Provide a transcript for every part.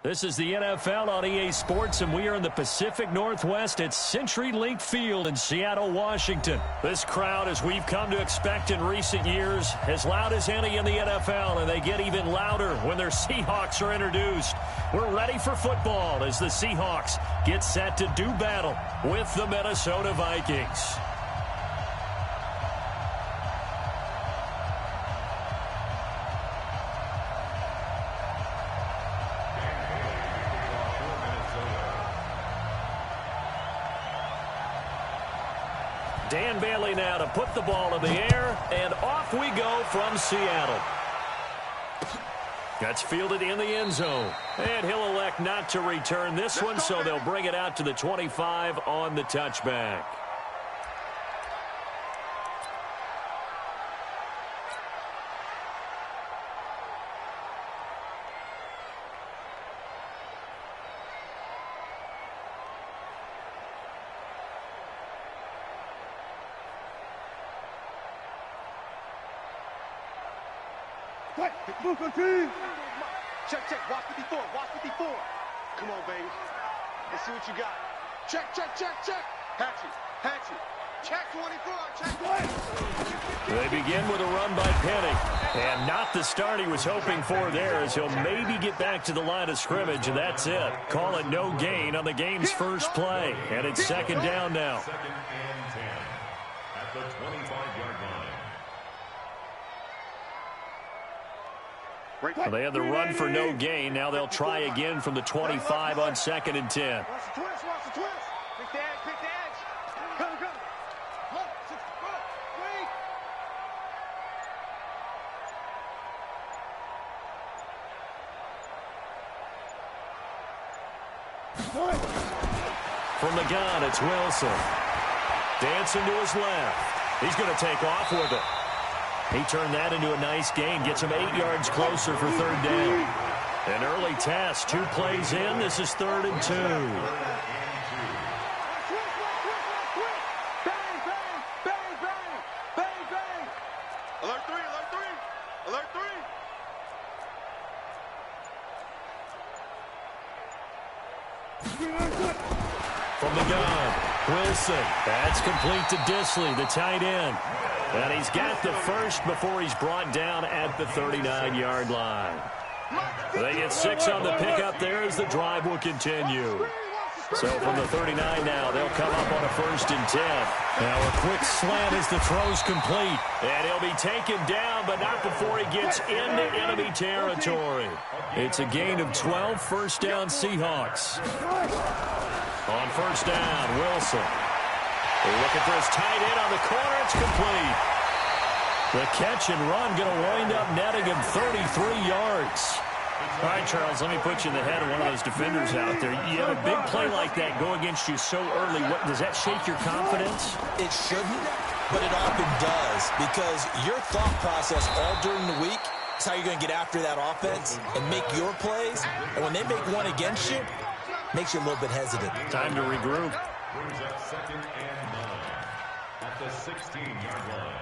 This is the NFL on EA Sports, and we are in the Pacific Northwest at CenturyLink Field in Seattle, Washington. This crowd, as we've come to expect in recent years, as loud as any in the NFL, and they get even louder when their Seahawks are introduced. We're ready for football as the Seahawks get set to do battle with the Minnesota Vikings. Dan Bailey now to put the ball in the air, and off we go from Seattle. That's fielded in the end zone, and he'll elect not to return this one, so they'll bring it out to the 25 on the touchback. Check, check, watch 54, watch 54. Come on, baby. Let's see what you got. Check, check, check, check. Hatchet, hatchet. Check 24, check 20. They begin with a run by Penny. And not the start he was hoping for there, as he'll maybe get back to the line of scrimmage, and that's it. Call it no gain on the game's first play. And it's second down now. Second and 10 at the 25-yard line. Well, they had the run for no gain. Now they'll try again from the 25 on second and 10. Watch the twist, watch the twist. Pick the edge, pick the edge. Come, come. Look, 65, wait. From the gun, it's Wilson. Dancing to his left. He's going to take off with it. He turned that into a nice gain, gets him 8 yards closer for third down. An early test, 2 plays in. This is 3rd and 2. Bang, bang, bang, bang, bang, bang. Alert 3, alert 3, alert 3. From the gun, Wilson. That's complete to Disley, the tight end. And he's got the first before he's brought down at the 39-yard line. They get 6 on the pickup there as the drive will continue. So from the 39 now, they'll come up on a 1st and 10. Now a quick slant as the throw's complete. And he'll be taken down, but not before he gets into enemy territory. It's a gain of 12, first down Seahawks. On 1st down, Wilson. They're looking for his tight end on the corner. It's complete. The catch and run going to wind up netting him 33 yards. All right, Charles, let me put you in the head of one of those defenders out there. You have a big play like that go against you so early. Does that shake your confidence? It shouldn't, but it often does, because your thought process all during the week is how you're going to get after that offense and make your plays. And when they make one against you, it makes you a little bit hesitant. Time to regroup. Brings up 2nd and 9 at the 16-yard line.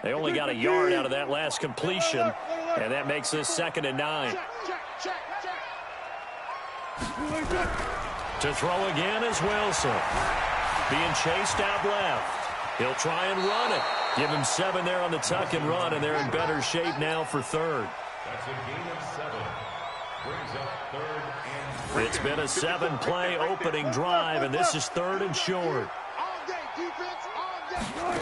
They only got a yard out of that last completion, and that makes this 2nd and 9. To throw again is Wilson. Being chased out left. He'll try and run it. Give him 7 there on the tuck and run, and they're in better shape now for 3rd. That's a gain of 7. Brings up 3rd and 3. It's been a 7-play opening drive, and this is 3rd and short. All day, defense, all day.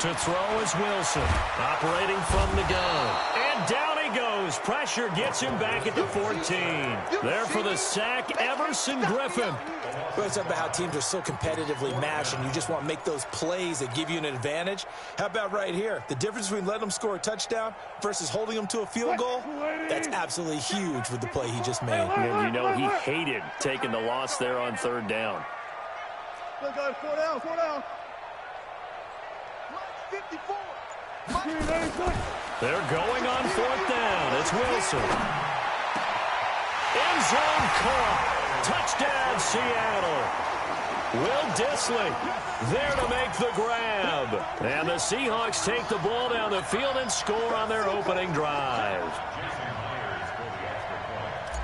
To throw is Wilson, operating from the gun. And down he goes. Pressure gets him back at the 14. There for the sack, Everson Griffin. Well, it's about how teams are so competitively matched, and you just want to make those plays that give you an advantage. How about right here? The difference between letting them score a touchdown versus holding them to a field goal, that's absolutely huge with the play he just made. And you know he hated taking the loss there on 3rd down. Let's go, 4 down, 4 down. 54. They're going on 4th down. It's Wilson. End zone caught. Touchdown. on Seattle. Will Dissly there to make the grab. And the Seahawks take the ball down the field and score on their opening drive.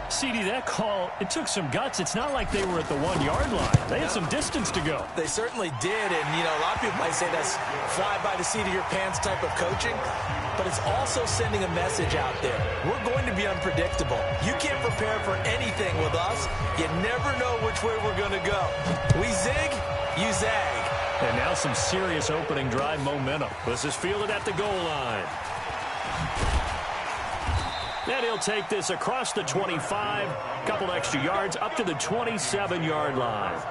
CD, that call, it took some guts. It's not like they were at the 1-yard line. They had some distance to go. They certainly did, and, you know, a lot of people might say that's fly by the seat of your pants type of coaching, but it's also sending a message out there. We're going to be unpredictable. You can't prepare for anything with us. You never know which way we're going to go. We zig, you zag. And now some serious opening drive momentum. This is fielded at the goal line. And he'll take this across the 25, couple extra yards, up to the 27-yard line.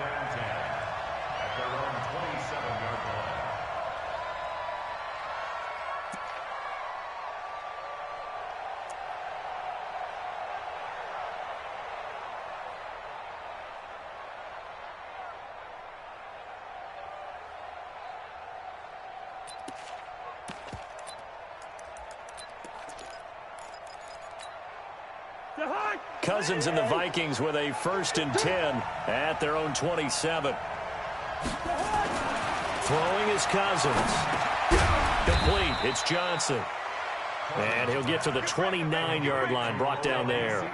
Cousins and the Vikings with a 1st and 10 at their own 27. Throwing is Cousins. Complete. It's Johnson. And he'll get to the 29-yard line, brought down there.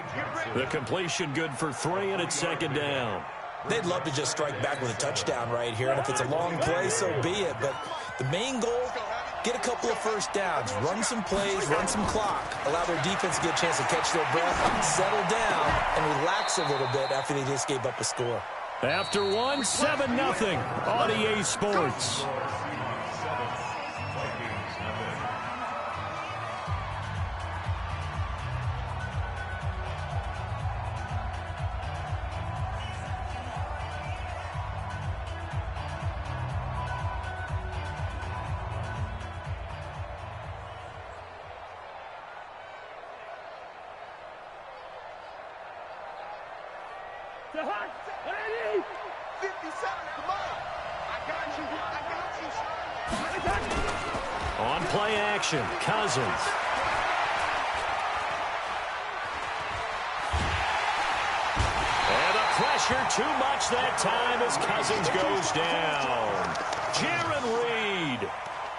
The completion good for 3, and it's 2nd down. They'd love to just strike back with a touchdown right here, and if it's a long play, so be it. But the main goal, get a couple of 1st downs, run some plays, run some clock, allow their defense to get a chance to catch their breath, settle down, and relax a little bit after they just gave up a score. After 1, 7-0 on EA Sports. On play action, Cousins. And the pressure too much that time as Cousins goes down. Jaron Reed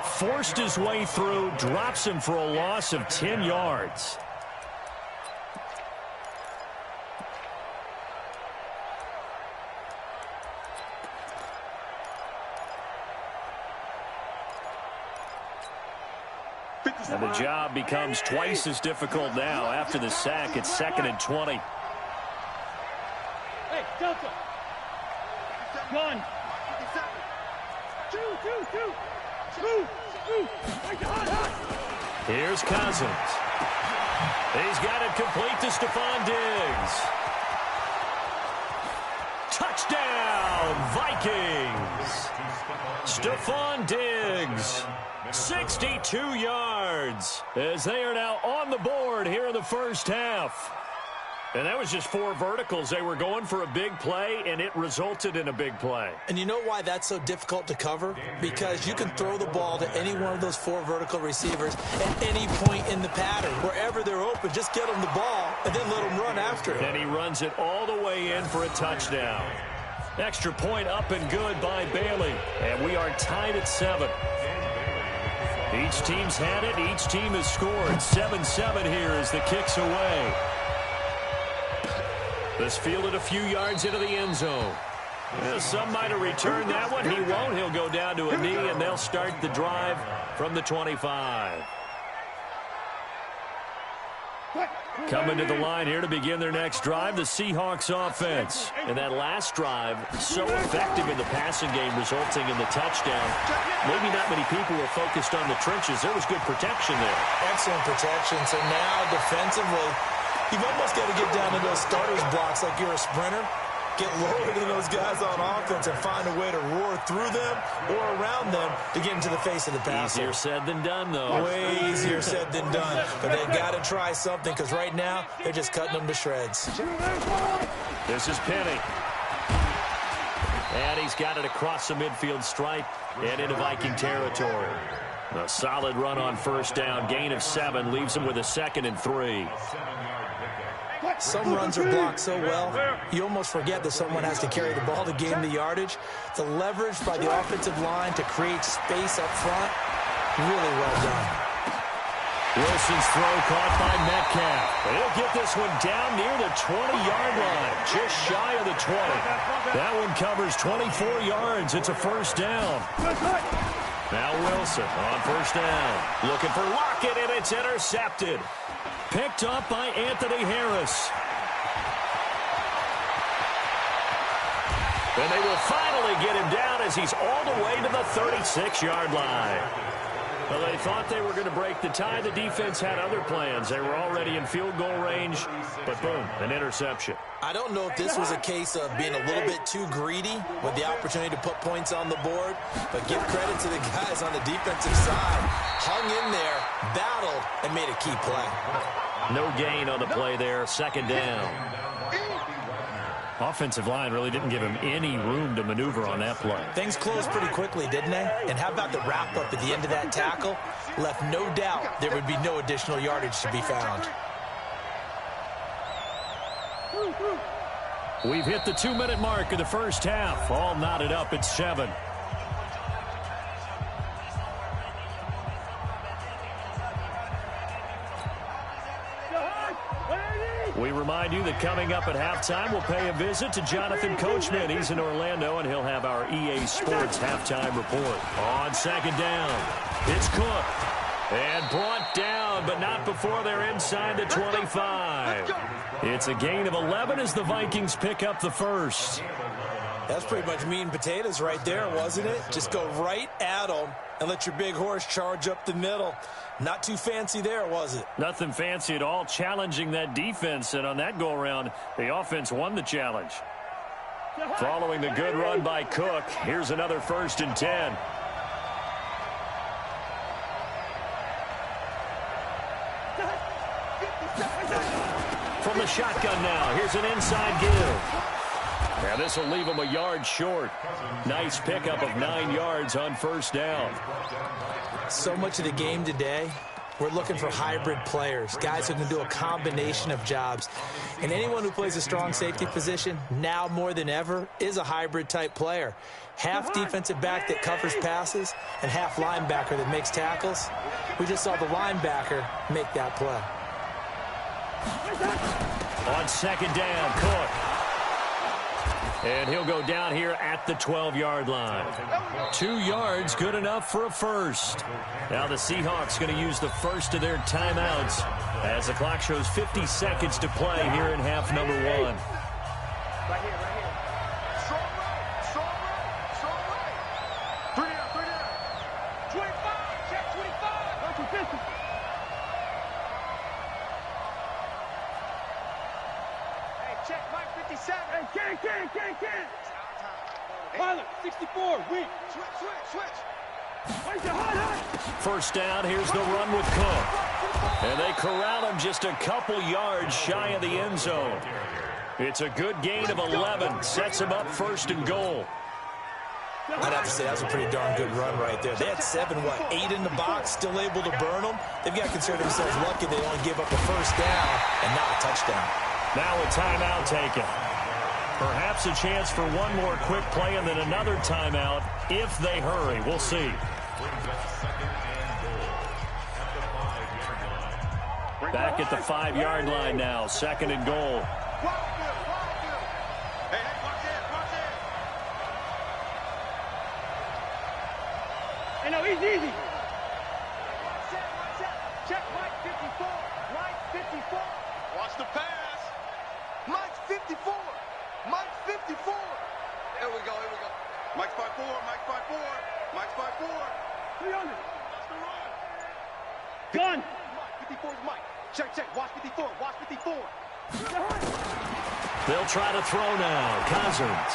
forced his way through, drops him for a loss of 10 yards. And the job becomes twice as difficult now after the sack. It's 2nd and 20. Hey, Delta. 1. 2. Here's Cousins. He's got it complete to Stephon Diggs. Touchdown, Vikings. Stephon Diggs. 62 yards as they are now on the board here in the 1st half. And that was just 4 verticals. They were going for a big play, and it resulted in a big play. And you know why that's so difficult to cover? Because you can throw the ball to any one of those 4 vertical receivers at any point in the pattern. Wherever they're open, just get them the ball and then let them run after it. And he runs it all the way in for a touchdown. Extra point up and good by Bailey. And we are tied at 7. Each team's had it. Each team has scored. 7-7 here as the kick's away. This fielded a few yards into the end zone. Some might have returned that one. He won't. He'll go down to a knee, and they'll start the drive from the 25. Coming to the line here to begin their next drive, the Seahawks offense. And that last drive, so effective in the passing game, resulting in the touchdown. Maybe not many people were focused on the trenches. There was good protection there. Excellent protection. So now defensively, you've almost got to get down to those starters blocks like you're a sprinter. Get lower than those guys on offense and find a way to roar through them or around them to get into the face of the passer. Easier said than done, though. Way easier said than done. But they've got to try something because right now they're just cutting them to shreds. This is Penny. And he's got it across the midfield stripe and into Viking territory. A solid run on 1st down. Gain of 7 leaves him with a 2nd and 3. Some runs are blocked so well, you almost forget that someone has to carry the ball to gain the yardage. The leverage by the offensive line to create space up front, really well done. Wilson's throw caught by Metcalf. He'll get this one down near the 20-yard line, just shy of the 20. That one covers 24 yards. It's a first down. Now Wilson on first down. Looking for Lockett, and it's intercepted. Picked up by Anthony Harris. And they will finally get him down as he's all the way to the 36-yard line. Well, they thought they were going to break the tie. The defense had other plans. They were already in field goal range, but boom, an interception. I don't know if this was a case of being a little bit too greedy with the opportunity to put points on the board, but give credit to the guys on the defensive side. Hung in there, battled, and made a key play. No gain on the play there, second down. Offensive line really didn't give him any room to maneuver on that play. Things closed pretty quickly, didn't they? And how about the wrap-up at the end of that tackle? Left no doubt there would be no additional yardage to be found. We've hit the 2-minute mark of the first half. All knotted up at 7. We remind you that coming up at halftime, we'll pay a visit to Jonathan Coachman. He's in Orlando, and he'll have our EA Sports halftime report. On second down, it's Cook. And brought down, but not before they're inside the 25. It's a gain of 11 as the Vikings pick up the first. That's pretty much meat and potatoes right there, wasn't it? Just go right at them and let your big horse charge up the middle. Not too fancy there, was it? Nothing fancy at all, challenging that defense. And on that go-around, the offense won the challenge. Following the good run by Cook, here's another 1st and 10. From the shotgun now, here's an inside give. Now this will leave him a yard short. Nice pickup of 9 yards on first down. So much of the game today, we're looking for hybrid players, guys who can do a combination of jobs. And anyone who plays a strong safety position, now more than ever, is a hybrid type player. Half defensive back that covers passes and half linebacker that makes tackles. We just saw the linebacker make that play. On second down, Cook. And he'll go down here at the 12-yard line. 2 yards, good enough for a first. Now the Seahawks going to use the first of their timeouts as the clock shows 50 seconds to play here in half number 1. Right here, right here. Strong right, strong right, strong right. 3 down, 25, check 25. Go to 50. Hey, check Mike 57. Hey, can't. Pilot, 64, weak. Switch. First down, here's the run with Cook. And they corral him just a couple yards shy of the end zone. It's a good gain of 11. Sets him up 1st and goal. I'd have to say that was a pretty darn good run right there. They had 8 in the box, still able to burn them. They've got to consider themselves lucky they only give up a first down and not a touchdown. Now a timeout taken. Perhaps a chance for one more quick play and then another timeout if they hurry. We'll see. Back at the 5-yard line now. 2nd and goal. Hey, watch it. Hey, no, easy. Check Mike 54. Mike 54. Watch the pass. Mike 54. Mike 54. Here we go. Mike's 5'4. Mike's 5'4. 300. Watch the run. Gun. Mike 54 is Mike. Check. Watch 54. They'll try to throw now. Cousins.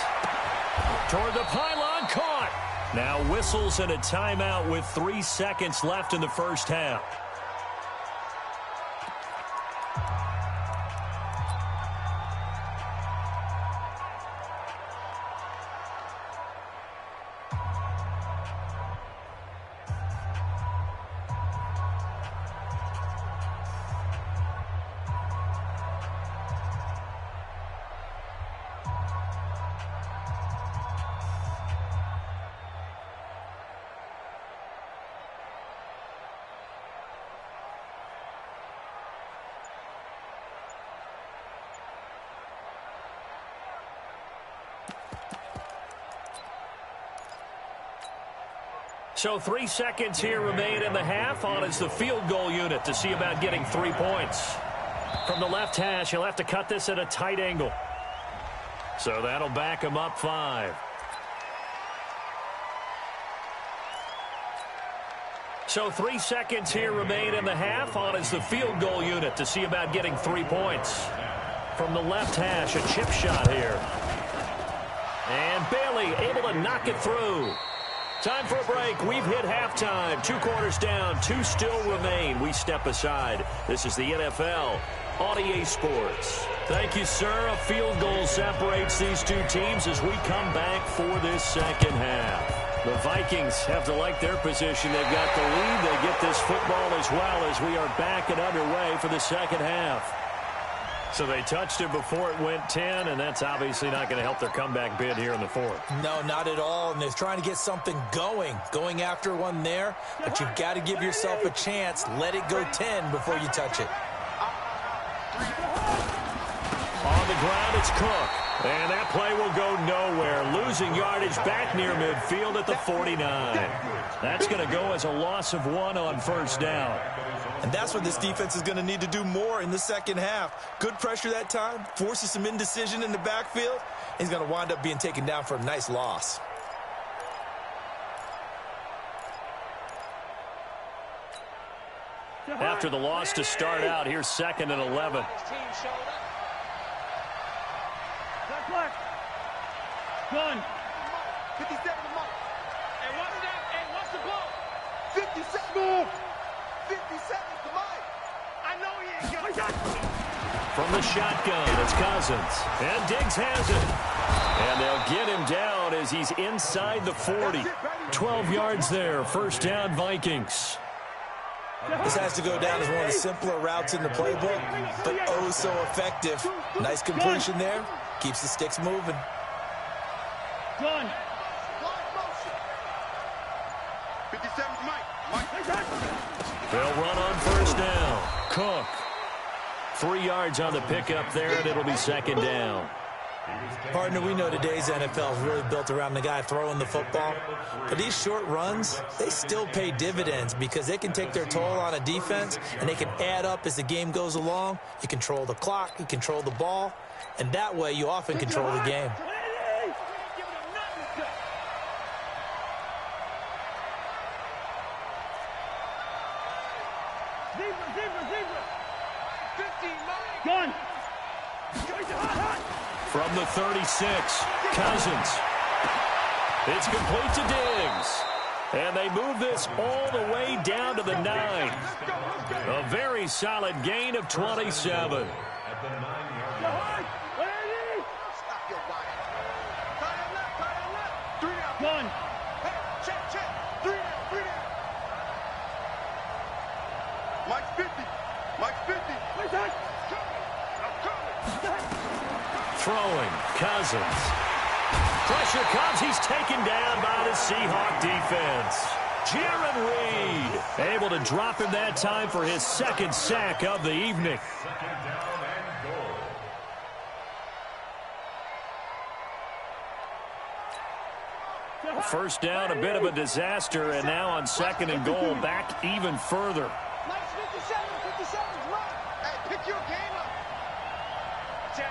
Toward the pylon, caught. Now whistles and a timeout with 3 seconds left in the first half. So 3 seconds here remain in the half. On is the field goal unit to see about getting 3 points. From the left hash, he'll have to cut this at a tight angle. So that'll back him up 5. So 3 seconds here remain in the half. On is the field goal unit to see about getting 3 points. From the left hash, a chip shot here. And Bailey able to knock it through. Time for a break. We've hit halftime. 2 quarters down. 2 still remain. We step aside. This is the NFL on EA Sports. Thank you, sir. A field goal separates these 2 teams as we come back for this second half. The Vikings have to like their position. They've got the lead. They get this football as well as we are back and underway for the second half. So they touched it before it went 10, and that's obviously not going to help their comeback bid here in the 4th. No, not at all, and they're trying to get something going after one there, but you've got to give yourself a chance. Let it go 10 before you touch it. On the ground, it's Cook, and that play will go nowhere. Losing yardage back near midfield at the 49. That's going to go as a loss of 1 on first down. And that's what this defense is going to need to do more in the second half. Good pressure that time, forces some indecision in the backfield. He's going to wind up being taken down for a nice loss. After the loss to start out, here's 2nd and 11. Gun. 57 to mark. And what's that? And what's the ball? 57. 57 to Mike. I know he ain't got it. From the shotgun, it's Cousins. And Diggs has it. And they'll get him down as he's inside the 40. 12 yards there. First down, Vikings. This has to go down as one of the simpler routes in the playbook, but oh so effective. Nice completion there. Keeps the sticks moving. Gun. 57 to Mike. They'll run on first down. Cook. 3 yards on the pickup there, and it'll be 2nd down. Partner, we know today's NFL is really built around the guy throwing the football. But these short runs, they still pay dividends because they can take their toll on a defense, and they can add up as the game goes along. You control the clock, you control the ball, and that way you often control the game. Gun. From the 36, Cousins. It's complete to Diggs. And they move this all the way down to the 9. A very solid gain of 27. Gun. Mike's 50. Mike's 50. Throwing, Cousins. Pressure comes. He's taken down by the Seahawk defense. Jaron Reed able to drop him that time for his 2nd sack of the evening. First down, a bit of a disaster, and now on 2nd and goal, back even further. Mike's 57. 57's right. Hey, pick your game up.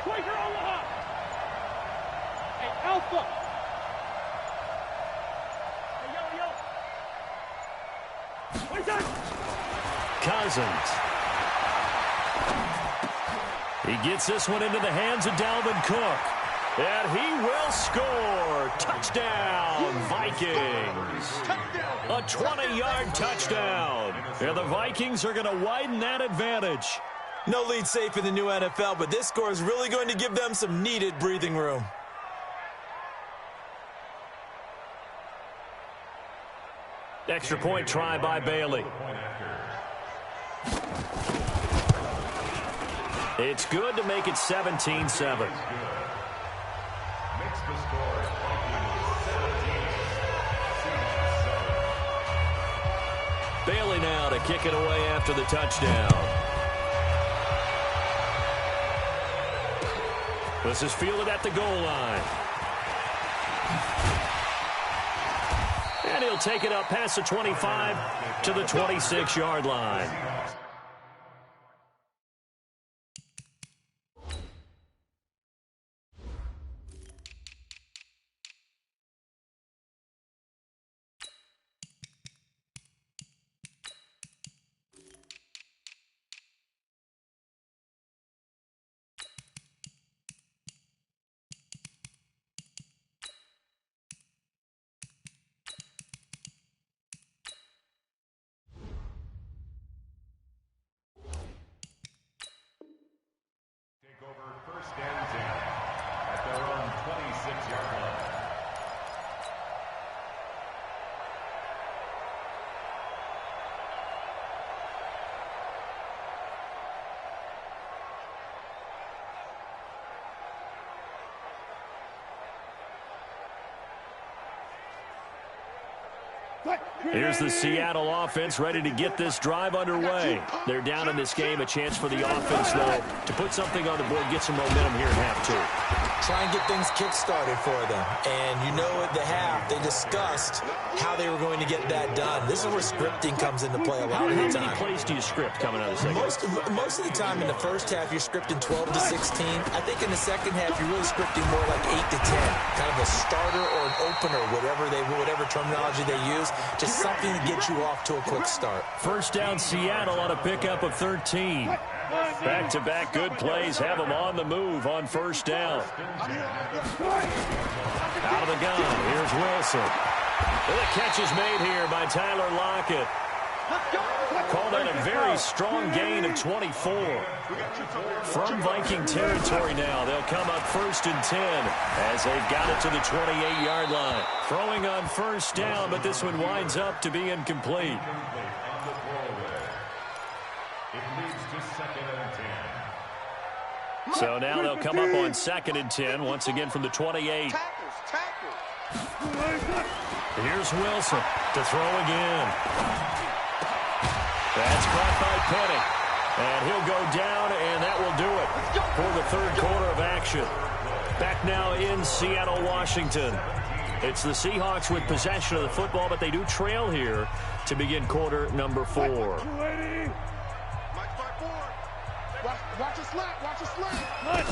Quaker Omaha. Hey, Alpha. Hey, yo. What's that? Cousins. He gets this one into the hands of Dalvin Cook. And he will score. Touchdown, Vikings. A 20-yard touchdown. And the Vikings are going to widen that advantage. No lead safe in the new NFL, but this score is really going to give them some needed breathing room. Extra point try by Bailey. It's good to make it 17-7. Bailey now to kick it away after the touchdown. This is fielded at the goal line. And he'll take it up past the 25 to the 26-yard line. First and 10 at their own 26-yard line. Here's the Seattle offense ready to get this drive underway. They're down in this game. A chance for the offense, though, to put something on the board, get some momentum here in half two. Try and get things kick-started for them. And you know at the half, they discussed how they were going to get that done. This is where scripting comes into play a lot of the time. How many plays do you script coming out of the second? Most of the time in the first half, you're scripting 12 to 16. I think in the second half, you're really scripting more like 8 to 10. Kind of a starter or an opener, whatever terminology they use. Just something to get you off to a quick start. First down, Seattle on a pickup of 13. Back-to-back good plays have them on the move on first down. Out of the gun, here's Wilson. The catch is made here by Tyler Lockett. Called out a very strong gain of 24. From Viking territory now, they'll come up first and 10 as they've got it to the 28-yard line. Throwing on first down, but this one winds up to be incomplete. So now they'll come up on second and 10, once again from the 28. Here's Wilson to throw again. That's caught by Penny. And he'll go down, and that will do it for the third quarter of action. Back now in Seattle, Washington. It's the Seahawks with possession of the football, but they do trail here to begin quarter number 4. Watch a slant, watch a slant.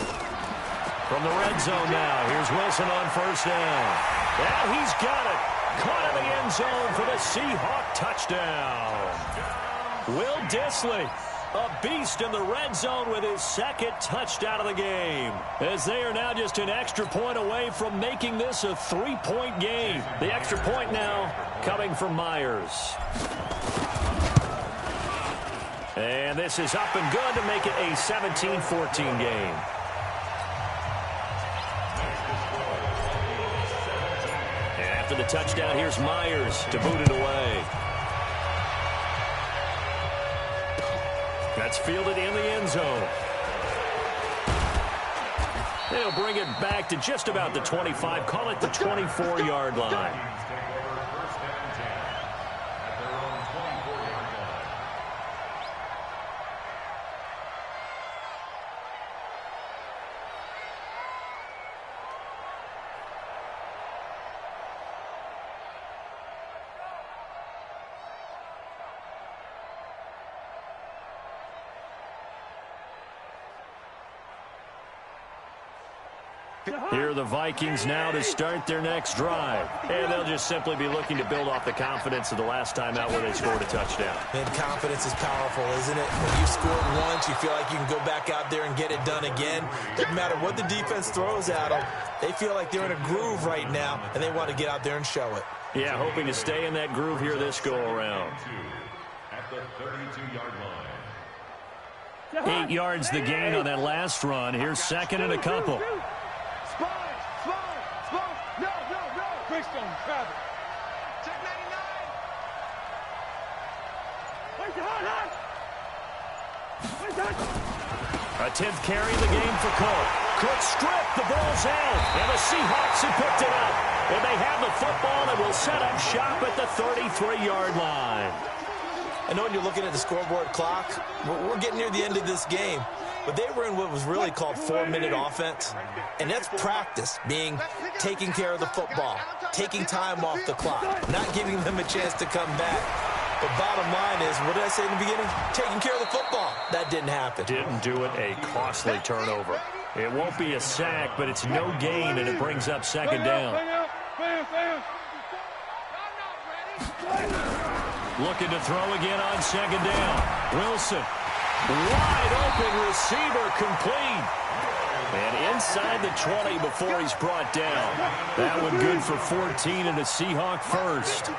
From the red zone now, here's Wilson on first down. And he's got it. Caught in the end zone for the Seahawk touchdown. Will Dissly, a beast in the red zone with his second touchdown of the game. As they are now just an extra point away from making this a 3-point game. The extra point now coming from Myers. And this is up and good to make it a 17-14 game. And after the touchdown, here's Myers to boot it away. That's fielded in the end zone. They'll bring it back to just about the 25, call it the 24-yard line. Here are the Vikings now to start their next drive. And they'll just simply be looking to build off the confidence of the last time out where they scored a touchdown. And confidence is powerful, isn't it? When you scored once, you feel like you can go back out there and get it done again. Doesn't matter what the defense throws at them. They feel like they're in a groove right now, and they want to get out there and show it. Yeah, hoping to stay in that groove here this go-around. At the 32-yard line. 8 yards the gain on that last run. Here's second and a couple. Check 99. A 10th carry in the game for Cook. Cook stripped, the ball's out, and the Seahawks have picked it up. And they have the football and will set up shop at the 33-yard line. I know when you're looking at the scoreboard clock, we're getting near the end of this game. But they were in what was really called 4-minute offense. And that's practice, being taking care of the football, taking time off the clock, not giving them a chance to come back. But bottom line is, what did I say in the beginning? Taking care of the football. That didn't happen. Didn't do it, a costly turnover. It won't be a sack, but it's no gain, and it brings up second down. Looking to throw again on second down. Wilson, wide open receiver, complete. And inside the 20 before he's brought down. That one good for 14 and a Seahawk first.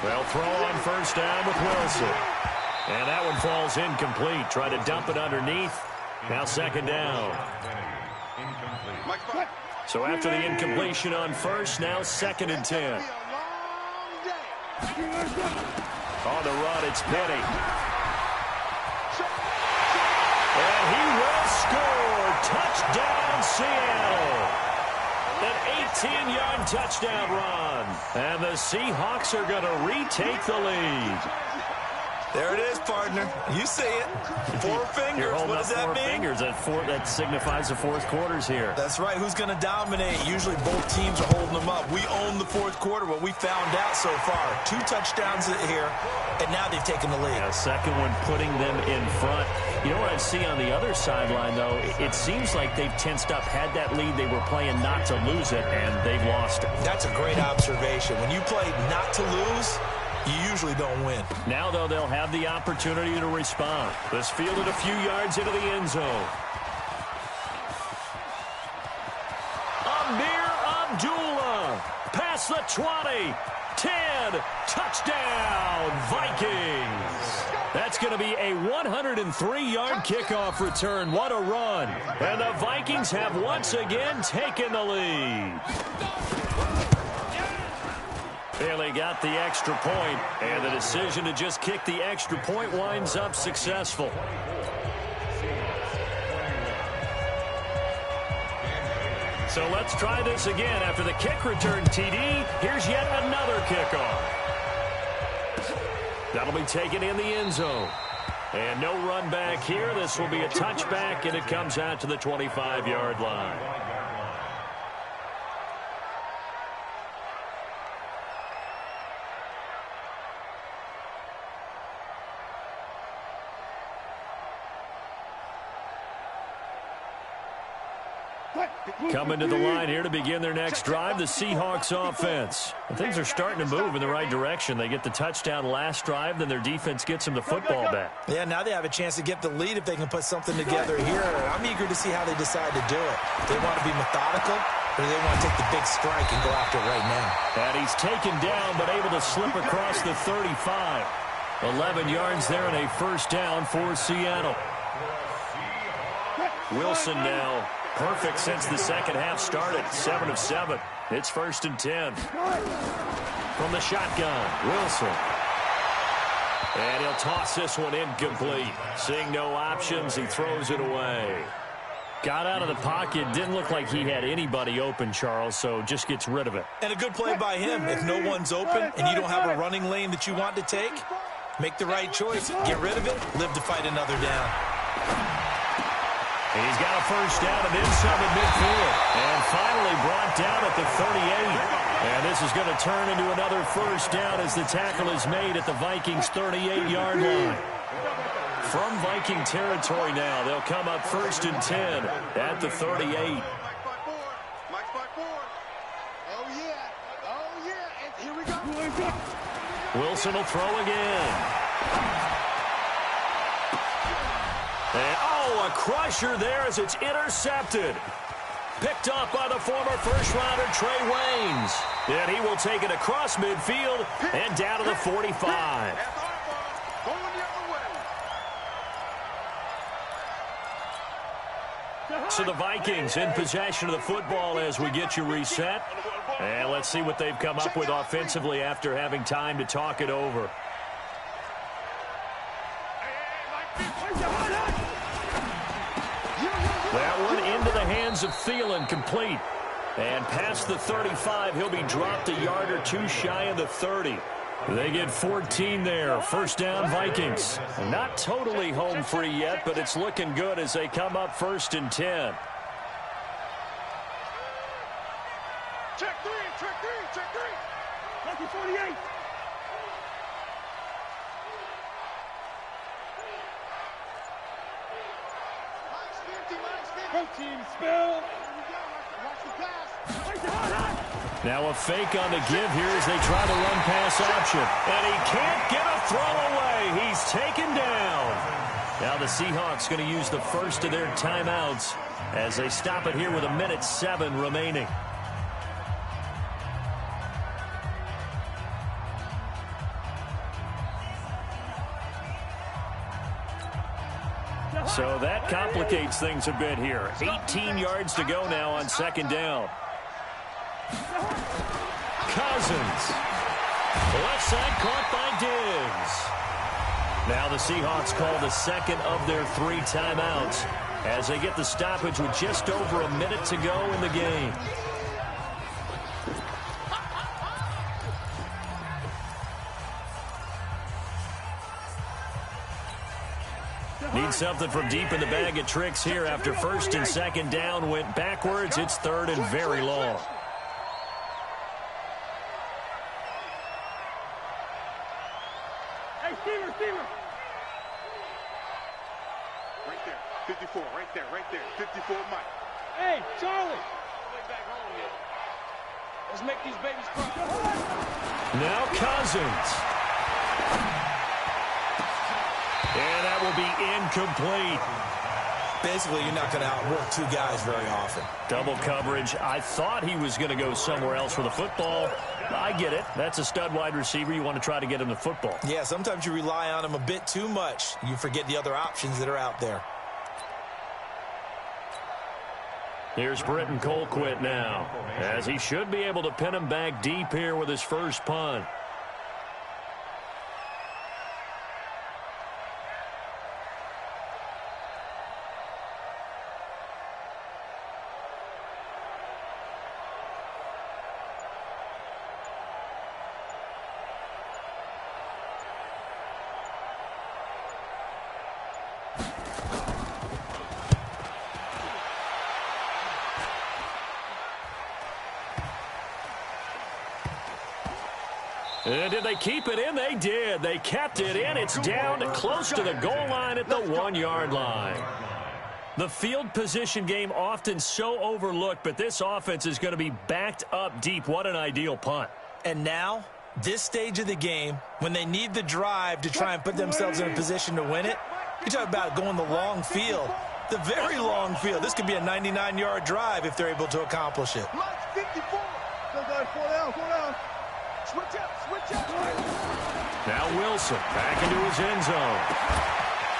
They'll throw on first down with Wilson. And that one falls incomplete. Try to dump it underneath. Now second down. So after the incompletion on first, now second and 10. On the run, it's Petty. And he will score. Touchdown, Seattle. An 18-yard touchdown run. And the Seahawks are going to retake the lead. There it is, partner. You see it. Four fingers. What does that mean? Fingers. That signifies the fourth quarter's here. That's right. Who's going to dominate? Usually both teams are holding them up. We own the fourth quarter, what we found out so far. 2 touchdowns here, and now they've taken the lead. Yeah, second one putting them in front. You know what I see on the other sideline, though? It seems like they've tensed up, had that lead. They were playing not to lose it, and they've lost it. That's a great observation. When you play not to lose, you usually don't win. Now, though, they'll have the opportunity to respond. This fielded a few yards into the end zone. Amir Abdullah. Past the 20. 10. Touchdown, Vikings. That's going to be a 103-yard kickoff return. What a run. And the Vikings have once again taken the lead. Bailey got the extra point, and the decision to just kick the extra point winds up successful. So let's try this again. After the kick return TD, here's yet another kickoff. That'll be taken in the end zone. And no run back here. This will be a touchback, and it comes out to the 25-yard line. Coming to the line here to begin their next drive, the Seahawks offense. And things are starting to move in the right direction. They get the touchdown last drive, then their defense gets them the football back. Yeah, now they have a chance to get the lead if they can put something together here. I'm eager to see how they decide to do it. They want to be methodical, or they want to take the big strike and go after it right now. And he's taken down, but able to slip across the 35. 11 yards there and a first down for Seattle. Wilson now. Perfect since the second half started. 7 of 7. It's first and 10. From the shotgun, Wilson. And he'll toss this one incomplete. Seeing no options, he throws it away. Got out of the pocket. Didn't look like he had anybody open, Charles, so just gets rid of it. And a good play by him. If no one's open and you don't have a running lane that you want to take, make the right choice. Get rid of it. Live to fight another down. He's got a first down and then some at midfield. And finally brought down at the 38. And this is going to turn into another first down as the tackle is made at the Vikings' 38-yard line. From Viking territory now, they'll come up first and 10 at the 38. Oh, yeah. Oh, yeah. And here we go. Wilson will throw again. And, a crusher there as it's intercepted. Picked up by the former first-rounder Trey Waynes. And he will take it across midfield and down to the 45. So the Vikings in possession of the football as we get you reset. And let's see what they've come up with offensively after having time to talk it over. That one into the hands of Thielen, complete. And past the 35, he'll be dropped a yard or two shy of the 30. They get 14 there. First down, Vikings. Not totally home free yet, but it's looking good as they come up first and 10. Check three, check three, check three. Lucky 48. Go team, spill. Watch the pass. Now a fake on the give here as they try to run pass option. And he can't get a throw away. He's taken down. Now the Seahawks going to use the first of their timeouts as they stop it here with 1:07 remaining. So that complicates things a bit here. 18 yards to go now on second down. Cousins. Left side caught by Diggs. Now the Seahawks call the second of their 3 timeouts as they get the stoppage with just over a minute to go in the game. Need something from deep in the bag of tricks here after first and second down went backwards. It's third and very long. Hey, Steamer. Right there, 54, right there, 54 Mike. Hey, Charlie. Way back home here. Let's make these babies cry. Now Cousins. And that will be incomplete. Basically, you're not going to outwork 2 guys very often. Double coverage. I thought he was going to go somewhere else for the football. I get it. That's a stud wide receiver. You want to try to get him the football. Yeah, sometimes you rely on him a bit too much. You forget the other options that are out there. Here's Britton Colquitt now, as he should be able to pin him back deep here with his first punt. And did they keep it in? They did. They kept it in. It's down close to the goal line at the 1-yard line. The field position game often so overlooked, but this offense is going to be backed up deep. What an ideal punt. And now, this stage of the game, when they need the drive to try and put themselves in a position to win it, you talk about going the long field, the very long field. This could be a 99-yard drive if they're able to accomplish it. Mike, 54. Go, guys, 4 down. Switch up. Now Wilson back into his end zone.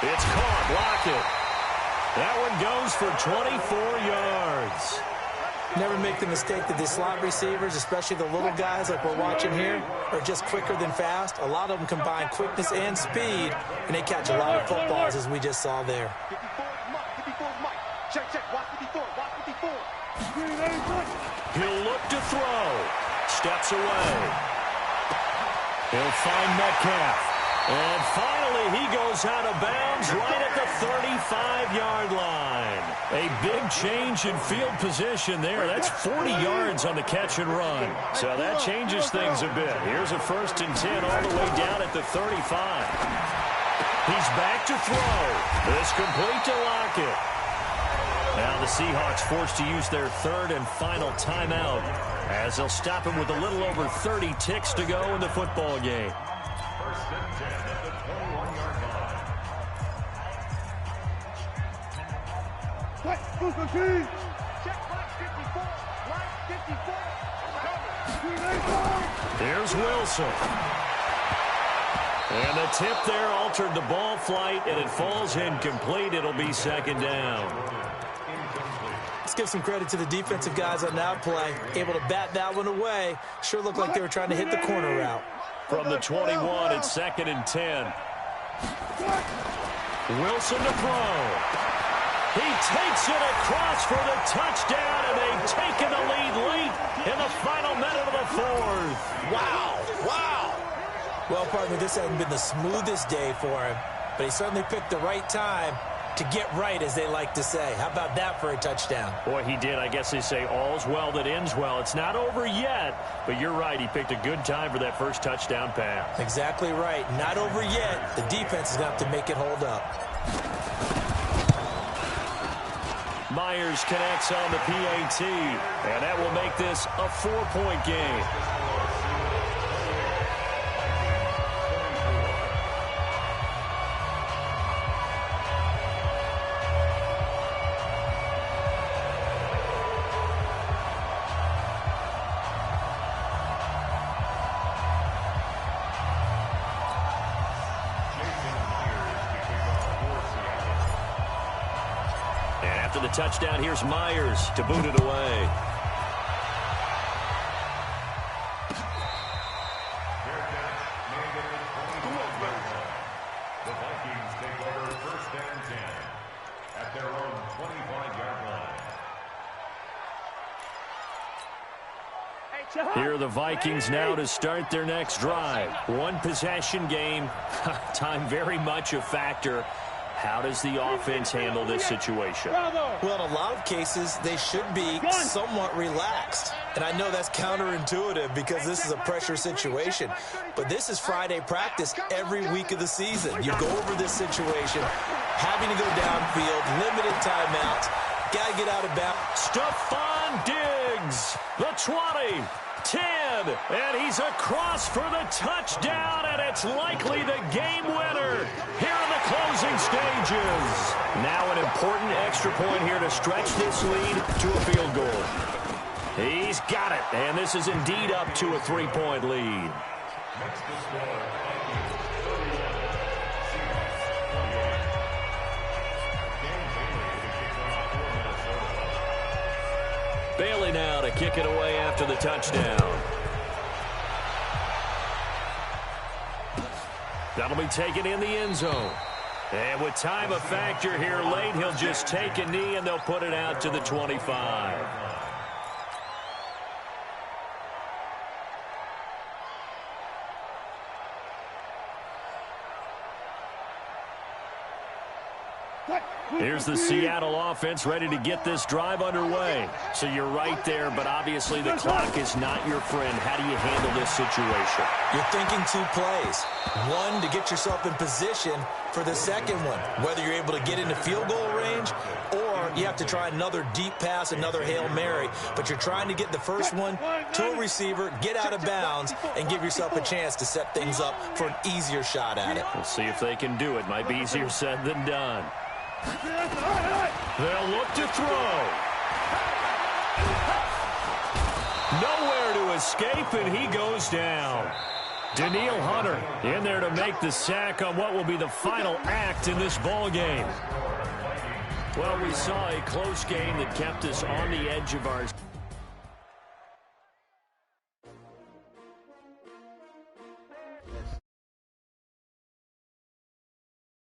It's caught. Lockett. That one goes for 24 yards. Never make the mistake that the slot receivers, especially the little guys like we're watching here, are just quicker than fast. A lot of them combine quickness and speed, and they catch a lot of footballs, as we just saw there. 54 Mike. Check. Watch 54. He'll look to throw. Steps away. He'll find Metcalf. And finally, he goes out of bounds right at the 35-yard line. A big change in field position there. That's 40 yards on the catch and run. So that changes things a bit. Here's a 1st and 10 all the way down at the 35. He's back to throw. It's complete to Lockett. Now the Seahawks forced to use their 3rd and final timeout as they'll stop him with a little over 30 ticks to go in the football game. 1st and 10 at the 21-yard line. Check Mike, 54. There's Wilson. And the tip there altered the ball flight, and it falls incomplete. It'll be 2nd down. Let's give some credit to the defensive guys on that play. Able to bat that one away. Sure looked like they were trying to hit the corner route. From the 21, it's 2nd and 10. Wilson to throw. He takes it across for the touchdown, and they've taken the lead late in the final minute of the 4th. Wow. Well, partner, this hasn't been the smoothest day for him, but he certainly picked the right time to get right, as they like to say. How about that for a touchdown? Boy, he did. I guess they say all's well that ends well. It's not over yet, but you're right. He picked a good time for that first touchdown pass. Exactly right. Not over yet. The defense is going to have to make it hold up. Myers connects on the PAT, and that will make this a 4-point game. After the touchdown, here's Myers to boot it away. The Vikings take over 1st and 10 at their own 25-yard line. Here are the Vikings now to start their next drive. One possession game. Time very much a factor. How does the offense handle this situation? Well, in a lot of cases, they should be somewhat relaxed. And I know that's counterintuitive because this is a pressure situation. But this is Friday practice every week of the season. You go over this situation, having to go downfield, limited timeouts, got to get out of bounds. Stephon Diggs, the 20, 10, and he's across for the touchdown, and it's likely the game winner here in the closing stages. Now an important extra point here to stretch this lead to a field goal. He's got it, and this is indeed up to a 3-point lead. Next to score, Vikings 31, Seahawks 28. Bailey now to kick it away after the touchdown. That'll be taken in the end zone. And with time a factor here late, he'll just take a knee and they'll put it out to the 25. Here's the Seattle offense ready to get this drive underway. So you're right there, but obviously the clock is not your friend. How do you handle this situation? You're thinking 2 plays. One, to get yourself in position for the second one, whether you're able to get into field goal range or you have to try another deep pass, another Hail Mary. But you're trying to get the first one to a receiver, get out of bounds, and give yourself a chance to set things up for an easier shot at it. We'll see if they can do it. Might be easier said than done. They'll look to throw. Nowhere to escape, and he goes down. Danielle Hunter in there to make the sack on what will be the final act in this ball game. Well, we saw a close game that kept us on the edge of our